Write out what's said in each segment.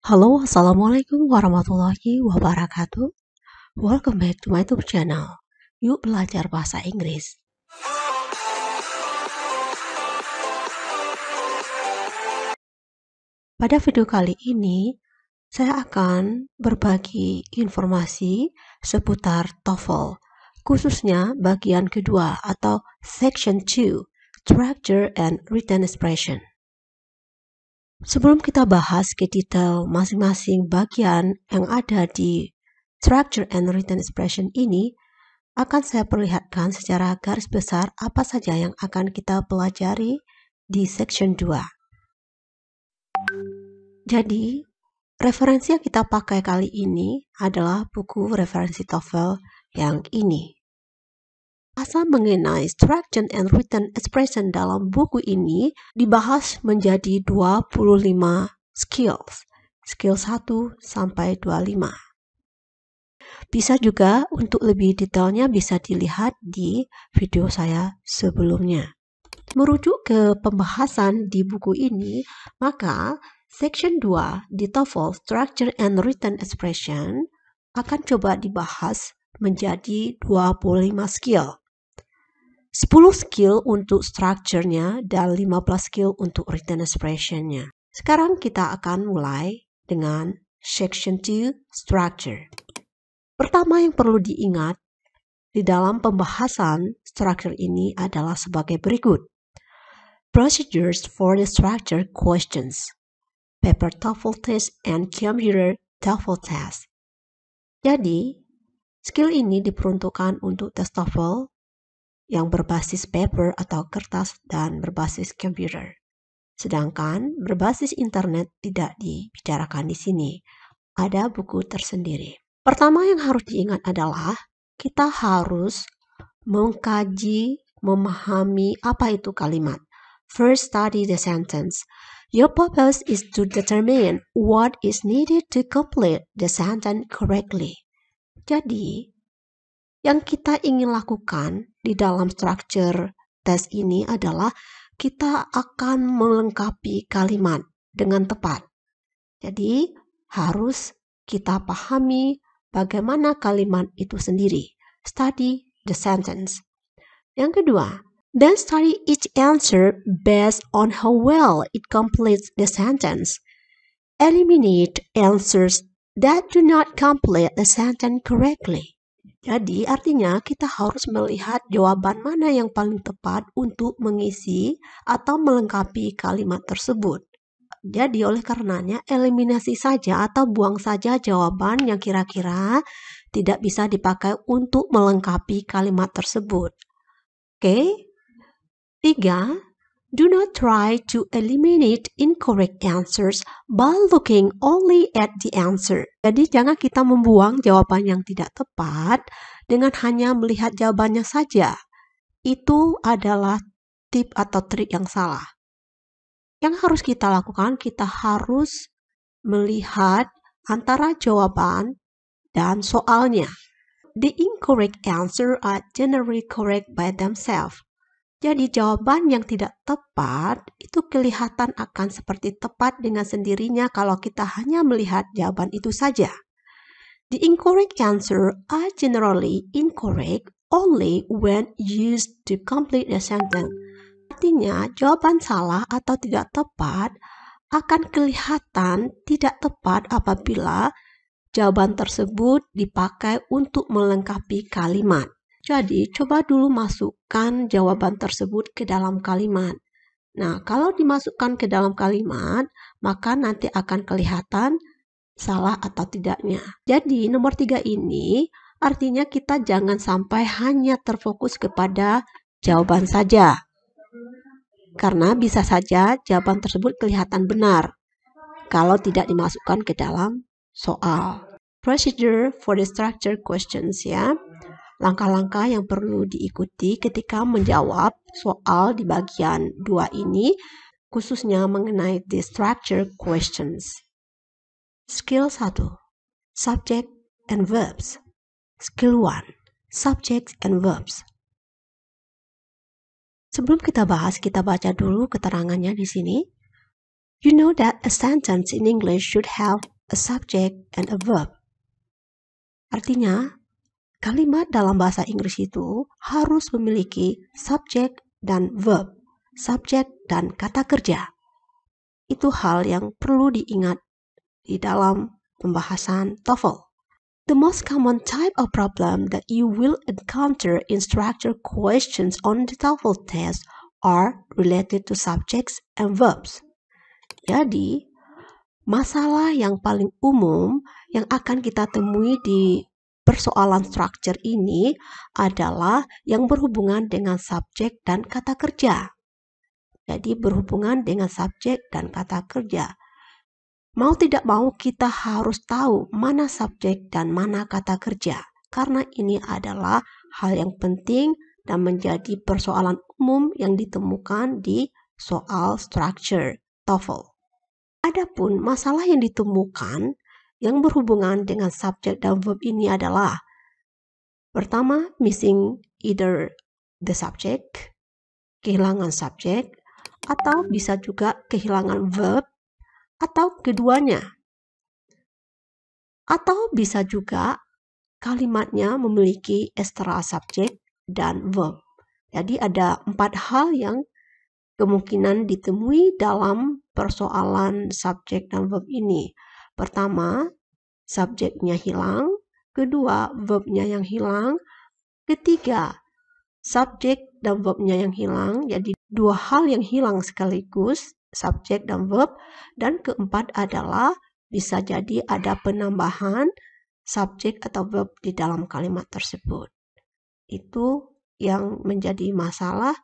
Halo, Assalamualaikum warahmatullahi wabarakatuh. Welcome back to my YouTube channel. Yuk belajar bahasa Inggris. Pada video kali ini, saya akan berbagi informasi seputar TOEFL, khususnya bagian kedua atau Section 2, Structure and Written Expression. Sebelum kita bahas ke detail masing-masing bagian yang ada di Structure and Written Expression ini, akan saya perlihatkan secara garis besar apa saja yang akan kita pelajari di Section 2. Jadi, referensi yang kita pakai kali ini adalah buku referensi TOEFL yang ini. Bahasan mengenai Structure and Written Expression dalam buku ini dibahas menjadi 25 skills. Skill 1 sampai 25. Bisa juga untuk lebih detailnya bisa dilihat di video saya sebelumnya. Merujuk ke pembahasan di buku ini, maka Section 2 di TOEFL Structure and Written Expression akan coba dibahas menjadi 25 skill. 10 skill untuk structure-nya dan 15 skill untuk written expression-nya. Sekarang kita akan mulai dengan Section 2 Structure. Pertama yang perlu diingat di dalam pembahasan structure ini adalah sebagai berikut. Procedures for the structure questions. Paper TOEFL test and computer TOEFL test. Jadi, skill ini diperuntukkan untuk tes TOEFL yang berbasis paper atau kertas dan berbasis komputer. Sedangkan berbasis internet tidak dibicarakan di sini. Ada buku tersendiri. Pertama yang harus diingat adalah kita harus mengkaji, memahami apa itu kalimat. First, study the sentence. Your purpose is to determine what is needed to complete the sentence correctly. Jadi, yang kita ingin lakukan di dalam structure tes ini adalah kita akan melengkapi kalimat dengan tepat. Jadi, harus kita pahami bagaimana kalimat itu sendiri. Study the sentence. Yang kedua, then study each answer based on how well it completes the sentence. Eliminate answers that do not complete the sentence correctly. Jadi artinya kita harus melihat jawaban mana yang paling tepat untuk mengisi atau melengkapi kalimat tersebut. Jadi oleh karenanya eliminasi saja atau buang saja jawaban yang kira-kira tidak bisa dipakai untuk melengkapi kalimat tersebut. Oke. 3. Do not try to eliminate incorrect answers by looking only at the answer. Jadi jangan kita membuang jawaban yang tidak tepat dengan hanya melihat jawabannya saja. Itu adalah tip atau trik yang salah. Yang harus kita lakukan, kita harus melihat antara jawaban dan soalnya. The incorrect answer are generally correct by themselves. Jadi jawaban yang tidak tepat itu kelihatan akan seperti tepat dengan sendirinya kalau kita hanya melihat jawaban itu saja. The incorrect answer are generally incorrect only when used to complete the sentence. Artinya jawaban salah atau tidak tepat akan kelihatan tidak tepat apabila jawaban tersebut dipakai untuk melengkapi kalimat. Jadi, coba dulu masukkan jawaban tersebut ke dalam kalimat. Nah, kalau dimasukkan ke dalam kalimat, maka nanti akan kelihatan salah atau tidaknya. Jadi, nomor 3 ini artinya kita jangan sampai hanya terfokus kepada jawaban saja. Karena bisa saja jawaban tersebut kelihatan benar kalau tidak dimasukkan ke dalam soal. Procedure for the structure questions ya. Langkah-langkah yang perlu diikuti ketika menjawab soal di bagian 2 ini, khususnya mengenai the structure questions. Skill 1. Subject and verbs. Skill 1. Subject and verbs. Sebelum kita bahas, kita baca dulu keterangannya di sini. You know that a sentence in English should have a subject, and a verb. Artinya, kalimat dalam bahasa Inggris itu harus memiliki subjek dan verb, subjek dan kata kerja. Itu hal yang perlu diingat di dalam pembahasan TOEFL. The most common type of problem that you will encounter in structure questions on the TOEFL test are related to subjects and verbs. Jadi, masalah yang paling umum yang akan kita temui di persoalan structure ini adalah yang berhubungan dengan subjek dan kata kerja. Jadi, berhubungan dengan subjek dan kata kerja. Mau tidak mau kita harus tahu mana subjek dan mana kata kerja, karena ini adalah hal yang penting dan menjadi persoalan umum yang ditemukan di soal structure TOEFL. Adapun masalah yang ditemukan yang berhubungan dengan subjek dan verb ini adalah pertama, missing either the subject, kehilangan subjek, atau bisa juga kehilangan verb, atau keduanya. Atau bisa juga kalimatnya memiliki extra subjek dan verb. Jadi ada 4 hal yang kemungkinan ditemui dalam persoalan subjek dan verb ini. Pertama, subjeknya hilang. Kedua, verbnya yang hilang. Ketiga, subjek dan verbnya yang hilang. Jadi 2 hal yang hilang sekaligus, subjek dan verb. Dan keempat adalah bisa jadi ada penambahan subjek atau verb di dalam kalimat tersebut. Itu yang menjadi masalah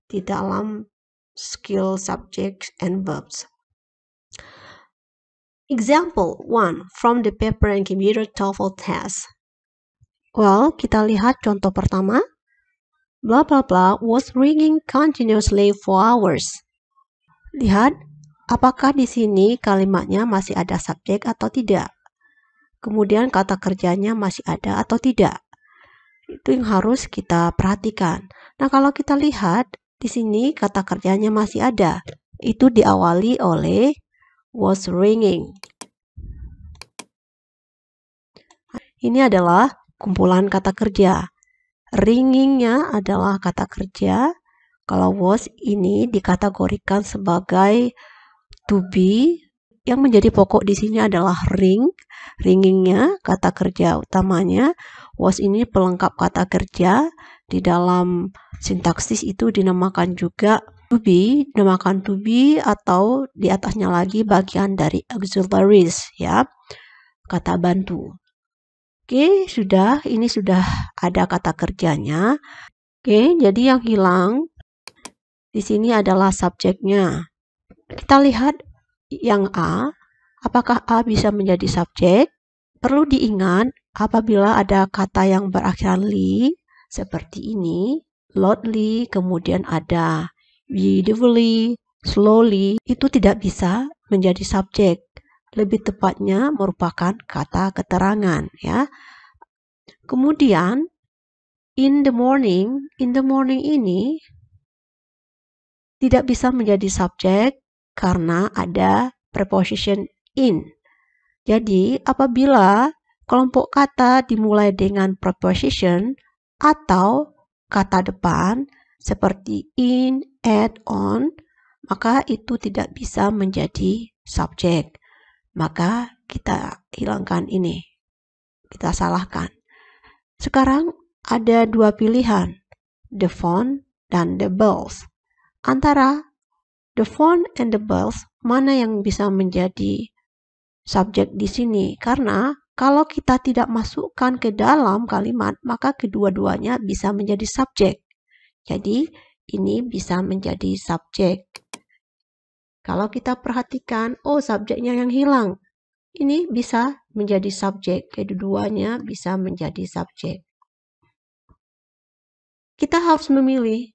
di dalam skill subjects and verbs. Example 1 from the paper and computer TOEFL test. Well, kita lihat contoh pertama. Blah blah blah was ringing continuously for hours. Lihat, apakah di sini kalimatnya masih ada subjek atau tidak? Kemudian kata kerjanya masih ada atau tidak? Itu yang harus kita perhatikan. Nah, kalau kita lihat di sini kata kerjanya masih ada. Itu diawali oleh was ringing. Ini adalah kumpulan kata kerja. Ringingnya adalah kata kerja. Kalau was ini dikategorikan sebagai to be. Yang menjadi pokok di sini adalah ring. Ringingnya kata kerja utamanya. Was ini pelengkap kata kerja. Di dalam sintaksis itu dinamakan juga to be, dinamakan to be, atau di atasnya lagi bagian dari auxiliaries, ya, kata bantu. Oke, ini sudah ada kata kerjanya. Oke, jadi yang hilang di sini adalah subjeknya. Kita lihat yang A, apakah A bisa menjadi subjek? Perlu diingat apabila ada kata yang berakhiran li, seperti ini, loudly, kemudian ada beautifully, slowly, itu tidak bisa menjadi subjek. Lebih tepatnya merupakan kata keterangan, ya. Kemudian in the morning ini tidak bisa menjadi subjek karena ada preposition in. Jadi apabila kelompok kata dimulai dengan preposition atau kata depan seperti in, at, on, maka itu tidak bisa menjadi subjek. Maka kita hilangkan ini. Kita salahkan. Sekarang ada 2 pilihan, the phone dan the bells. Antara the phone and the bells, mana yang bisa menjadi subjek di sini? Karena kalau kita tidak masukkan ke dalam kalimat, maka kedua-duanya bisa menjadi subjek. Jadi, ini bisa menjadi subjek. Kalau kita perhatikan, oh subjeknya yang hilang. Ini bisa menjadi subjek. Kedua-duanya bisa menjadi subjek. Kita harus memilih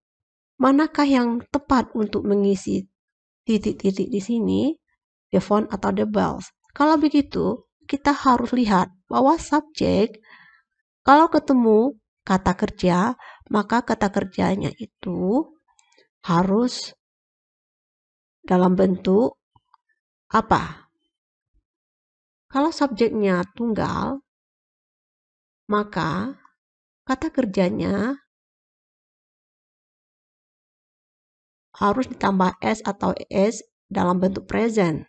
manakah yang tepat untuk mengisi titik-titik di sini, the phone atau the bells. Kalau begitu, kita harus lihat bahwa subjek, kalau ketemu kata kerja, maka kata kerjanya itu harus dalam bentuk apa? Kalau subjeknya tunggal, maka kata kerjanya harus ditambah S atau ES dalam bentuk present.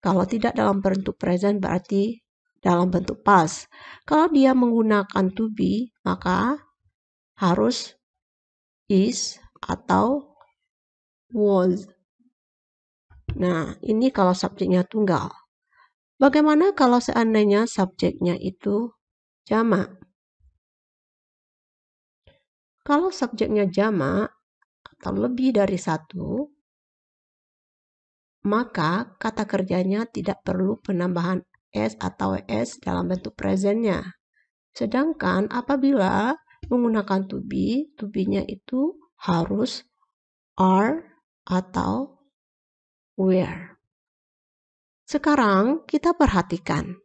Kalau tidak dalam bentuk present berarti dalam bentuk past. Kalau dia menggunakan to be, maka harus is atau was. Nah, ini kalau subjeknya tunggal. Bagaimana kalau seandainya subjeknya itu jamak? Kalau subjeknya jamak atau lebih dari satu, maka kata kerjanya tidak perlu penambahan S atau S dalam bentuk presentnya. Sedangkan apabila menggunakan to be-nya itu harus are atau were. Sekarang kita perhatikan.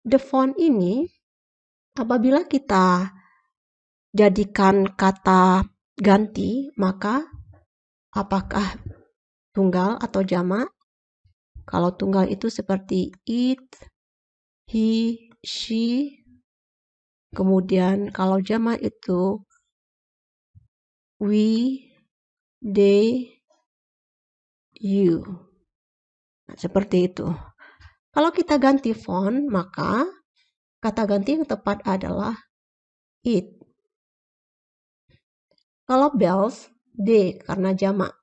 The font ini apabila kita jadikan kata ganti, maka apakah tunggal atau jamak? Kalau tunggal itu seperti it, he, she. Kemudian kalau jamak itu we, they, you. Nah, seperti itu. Kalau kita ganti font, maka kata ganti yang tepat adalah it. Kalau bells, they karena jamak.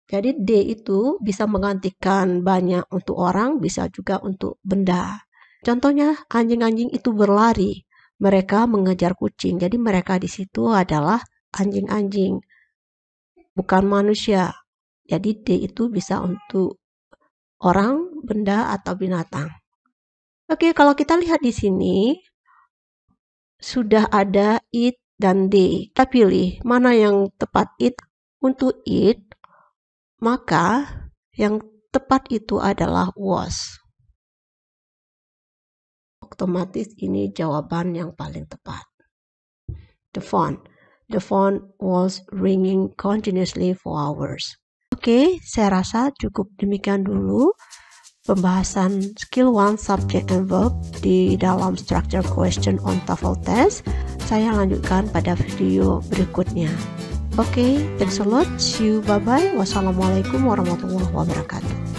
Jadi they itu bisa menggantikan banyak untuk orang, bisa juga untuk benda. Contohnya anjing-anjing itu berlari, mereka mengejar kucing. Jadi mereka di situ adalah anjing-anjing, bukan manusia. Jadi they itu bisa untuk orang, benda, atau binatang. Oke, kalau kita lihat di sini, sudah ada it dan they. Kita pilih mana yang tepat it. Untuk it, maka yang tepat itu adalah was. Otomatis ini jawaban yang paling tepat. The phone was ringing continuously for hours. Oke, saya rasa cukup demikian dulu pembahasan skill 1 subject and verb di dalam structure question on TOEFL test. Saya lanjutkan pada video berikutnya. Oke, thanks a lot. See you, bye-bye. Wassalamualaikum warahmatullahi wabarakatuh.